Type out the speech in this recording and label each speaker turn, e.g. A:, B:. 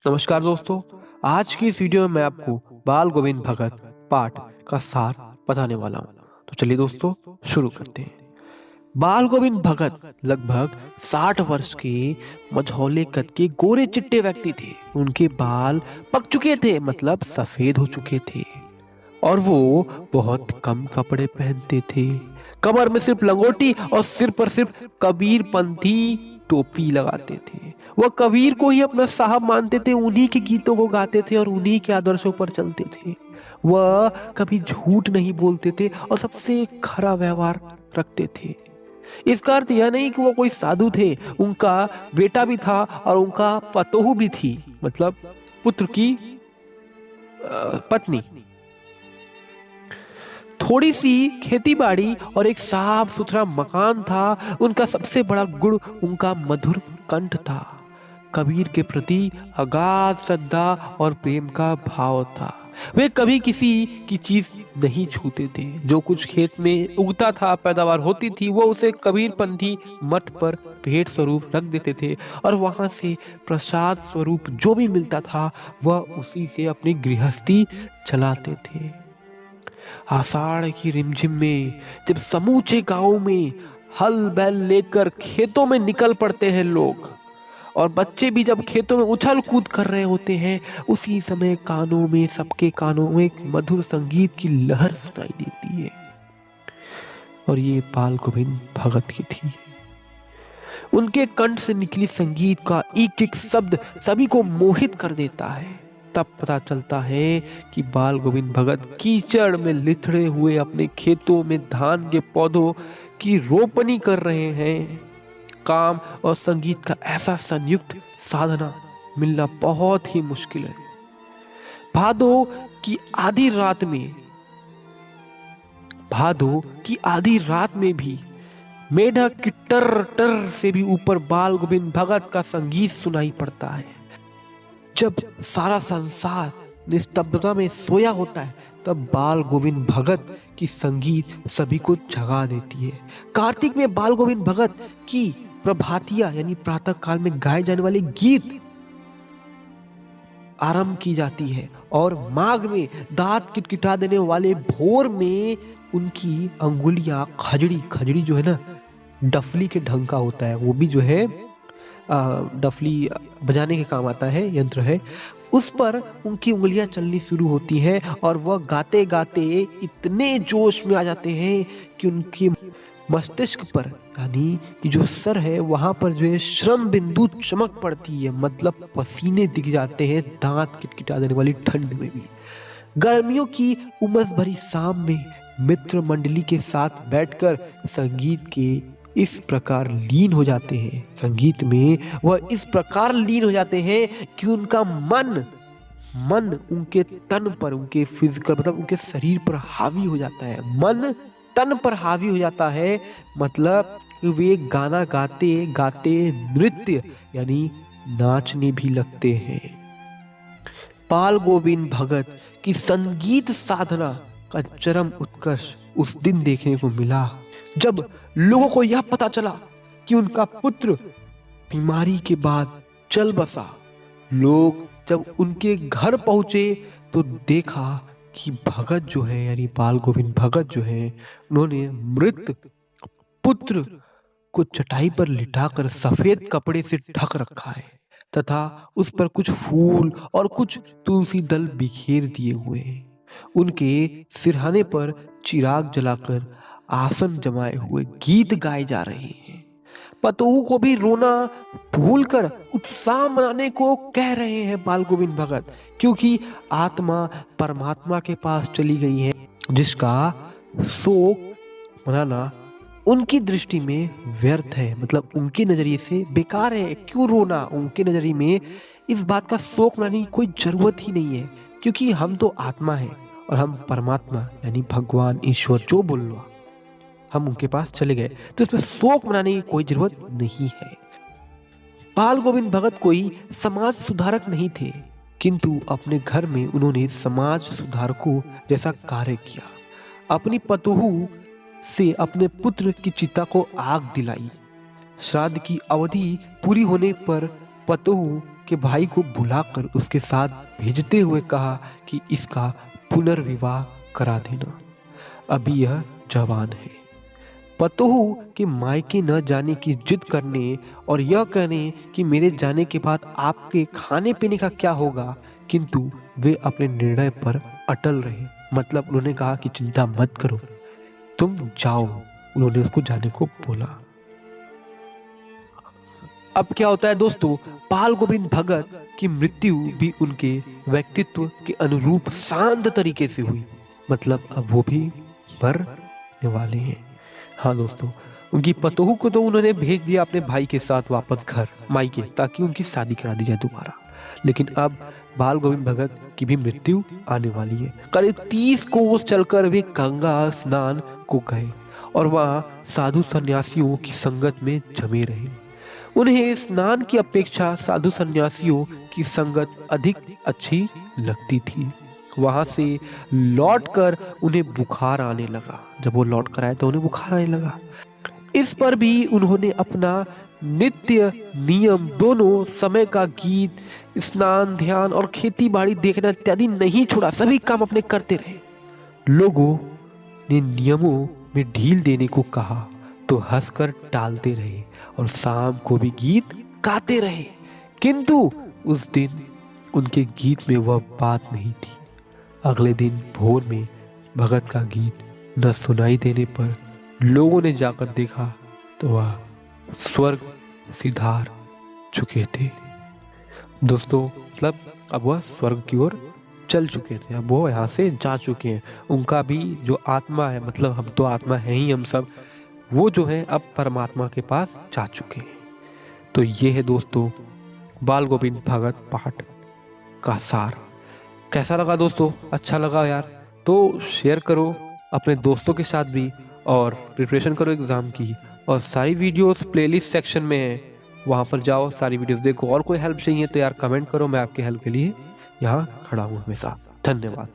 A: नमस्कार दोस्तों। आज की इस वीडियो में मैं आपको बाल गोविंद भगत पाठ का सार बताने वाला हूँ। तो चलिए दोस्तों शुरू करते हैं। बाल गोविंद भगत लगभग 60 वर्ष के मझौले कद के गोरे चिट्टे व्यक्ति थे। उनके बाल पक चुके थे, मतलब सफेद हो चुके थे, और वो बहुत कम कपड़े पहनते थे। कमर में सिर्फ लंगोटी और सिर पर सिर्फ कबीरपंथी टोपी लगाते थे। वह कबीर को ही अपना साहब मानते थे, उन्हीं के गीतों को गाते थे और उन्हीं के आदर्शों पर चलते थे। वह कभी झूठ नहीं बोलते थे और सबसे खरा व्यवहार रखते थे। इसका अर्थ यह नहीं कि वो कोई साधु थे, उनका बेटा भी था और उनका पतोहू भी थी, मतलब पुत्र की पत्नी। थोड़ी सी खेती बाड़ी और एक साफ सुथरा मकान था। उनका सबसे बड़ा गुण उनका मधुर कंठ था। कबीर के प्रति अगाध श्रद्धा और प्रेम का भाव था। वे कभी किसी की चीज नहीं छूते थे। जो कुछ खेत में उगता था, पैदावार होती थी, वो उसे कबीरपंथी मठ पर भेंट स्वरूप रख देते थे और वहां से प्रसाद स्वरूप जो भी मिलता था वह उसी से अपनी गृहस्थी चलाते थे। आषाढ़ की रिमझिम में जब समूचे गांव में हल बैल लेकर खेतों में निकल पड़ते हैं लोग, और बच्चे भी जब खेतों में उछल कूद कर रहे होते हैं, उसी समय कानों में, सबके कानों में एक मधुर संगीत की लहर सुनाई देती है, और ये बाल गोविंद भगत की थी। उनके कंठ से निकली संगीत का एक एक शब्द सभी को मोहित कर देता है। तब पता चलता है कि बाल गोविंद भगत कीचड़ में लिथड़े हुए अपने खेतों में धान के पौधों की रोपनी कर रहे हैं। काम और संगीत का ऐसा संयुक्त साधना मिलना बहुत ही मुश्किल है। भादो की आधी रात में भी मेढक की टर टर से भी ऊपर बाल गोविंद भगत का संगीत सुनाई पड़ता है। जब सारा संसार निस्तब्धता में सोया होता है, तब बाल गोविंद भगत की संगीत सभी को जगा देती है। कार्तिक में बाल गोविंद भगत की प्रभातिया यानी प्रातः काल में गाए जाने वाले गीत आरंभ की जाती है, और माघ में दांत किटकिटा देने वाले भोर में उनकी अंगुलियां खजड़ी जो है ना, डफली के ढंग का होता है, वो भी जो है डफली बजाने के काम आता है, यंत्र है, उस पर उनकी उंगलियां चलनी शुरू होती हैं और वह गाते गाते इतने जोश में आ जाते हैं कि उनके मस्तिष्क पर, यानी कि जो सर है वहां पर जो है श्रम बिंदु चमक पड़ती है, मतलब पसीने दिख जाते हैं दांत किटकिटा देने वाली ठंड में भी। गर्मियों की उमस भरी शाम में मित्र मंडली के साथ बैठकर संगीत के इस प्रकार लीन हो जाते हैं, संगीत में वह इस प्रकार लीन हो जाते हैं कि उनका मन उनके तन पर, उनके फिजिकल मतलब उनके शरीर पर हावी हो जाता है। मन तन पर हावी हो जाता है, मतलब वे गाना गाते गाते नृत्य यानी नाचने भी लगते हैं। बाल गोविंद भगत की संगीत साधना का चरम उत्कर्ष उस दिन देखने को मिला जब लोगों को यह पता चला कि उनका पुत्र बीमारी के बाद चल बसा। लोग जब उनके घर पहुंचे तो देखा कि भगत जो है, यानी बाल गोविंद भगत जो है, उन्होंने मृत पुत्र को चटाई पर लिटाकर सफेद कपड़े से ढक रखा है तथा उस पर कुछ फूल और कुछ तुलसी दल बिखेर दिए हुए हैं। उनके सिरहाने पर चिराग जलाकर आसन जमाए हुए गीत गाए जा रहे हैं। पतोहू को भी रोना भूलकर उत्साह मनाने को कह रहे हैं बाल गोविंद भगत, क्योंकि आत्मा परमात्मा के पास चली गई है, जिसका शोक मनाना उनकी दृष्टि में व्यर्थ है, मतलब उनके नजरिए से बेकार है। क्यों रोना? उनके नजरिए में इस बात का शोक मनाने की कोई जरूरत ही नहीं है, क्योंकि हम तो आत्मा है और हम परमात्मा यानी भगवान, ईश्वर जो बोल लो, हम उनके पास चले गए, तो इसमें शोक मनाने की कोई जरूरत नहीं है। बाल गोविंद भगत कोई समाज सुधारक नहीं थे, किंतु अपने घर में उन्होंने समाज सुधारकों जैसा कार्य किया। अपनी पतोहू से अपने पुत्र की चिता को आग दिलाई। श्राद्ध की अवधि पूरी होने पर पतोहू के भाई को बुलाकर उसके साथ भेजते हुए कहा कि इसका पुनर्विवाह करा देना, अभी यह जवान है। पतोहू के मायके न जाने की जिद करने और यह कहने कि मेरे जाने के बाद आपके खाने पीने का क्या होगा, किंतु वे अपने निर्णय पर अटल रहे। मतलब उन्होंने कहा कि चिंता मत करो, तुम जाओ। उन्होंने उसको जाने को बोला। अब क्या होता है दोस्तों, बाल गोविंद भगत की मृत्यु भी उनके व्यक्तित्व के अनुरूप शांत तरीके से हुई। मतलब अब वो भी मरने वाले हैं। हाँ दोस्तों, उनकी पतोहू को तो उन्होंने भेज दिया अपने भाई के साथ वापस घर मायके, ताकि उनकी शादी करा दी जाए दोबारा। लेकिन अब बाल गोविंद भगत की भी मृत्यु आने वाली है। करीब 30 कोस चलकर वे गंगा स्नान को गए और वहां साधु सन्यासियों की संगत में जमे रहे। उन्हें स्नान की अपेक्षा साधु सन्यासियों की संगत अधिक अच्छी लगती थी। वहां से लौटकर उन्हें बुखार आने लगा। जब वो लौट कर आए तो उन्हें बुखार आने लगा। इस पर भी उन्होंने अपना नित्य नियम दोनों समय का गीत, स्नान, ध्यान और खेती बाड़ी देखना इत्यादि नहीं छोड़ा। सभी काम अपने करते रहे। लोगों ने नियमों में ढील देने को कहा तो हंसकर टालते रहे और शाम को भी गीत गाते रहे, किंतु उस दिन उनके गीत में वह बात नहीं थी। अगले दिन भोर में भगत का गीत न सुनाई देने पर लोगों ने जाकर देखा तो वह स्वर्ग सिधार चुके थे। दोस्तों मतलब अब वह स्वर्ग की ओर चल चुके थे, अब वो यहाँ से जा चुके हैं। उनका भी जो आत्मा है, मतलब हम तो आत्मा हैं ही हम सब, वो जो है अब परमात्मा के पास जा चुके हैं। तो ये है दोस्तों बाल गोविंद भगत पाठ का सार। कैसा लगा दोस्तों? अच्छा लगा यार तो शेयर करो अपने दोस्तों के साथ भी, और प्रिपरेशन करो एग्ज़ाम की। और सारी वीडियोस प्लेलिस्ट सेक्शन में है, वहाँ पर जाओ, सारी वीडियोस देखो। और कोई हेल्प चाहिए तो यार कमेंट करो, मैं आपके हेल्प के लिए यहाँ खड़ा हूँ हमेशा। धन्यवाद।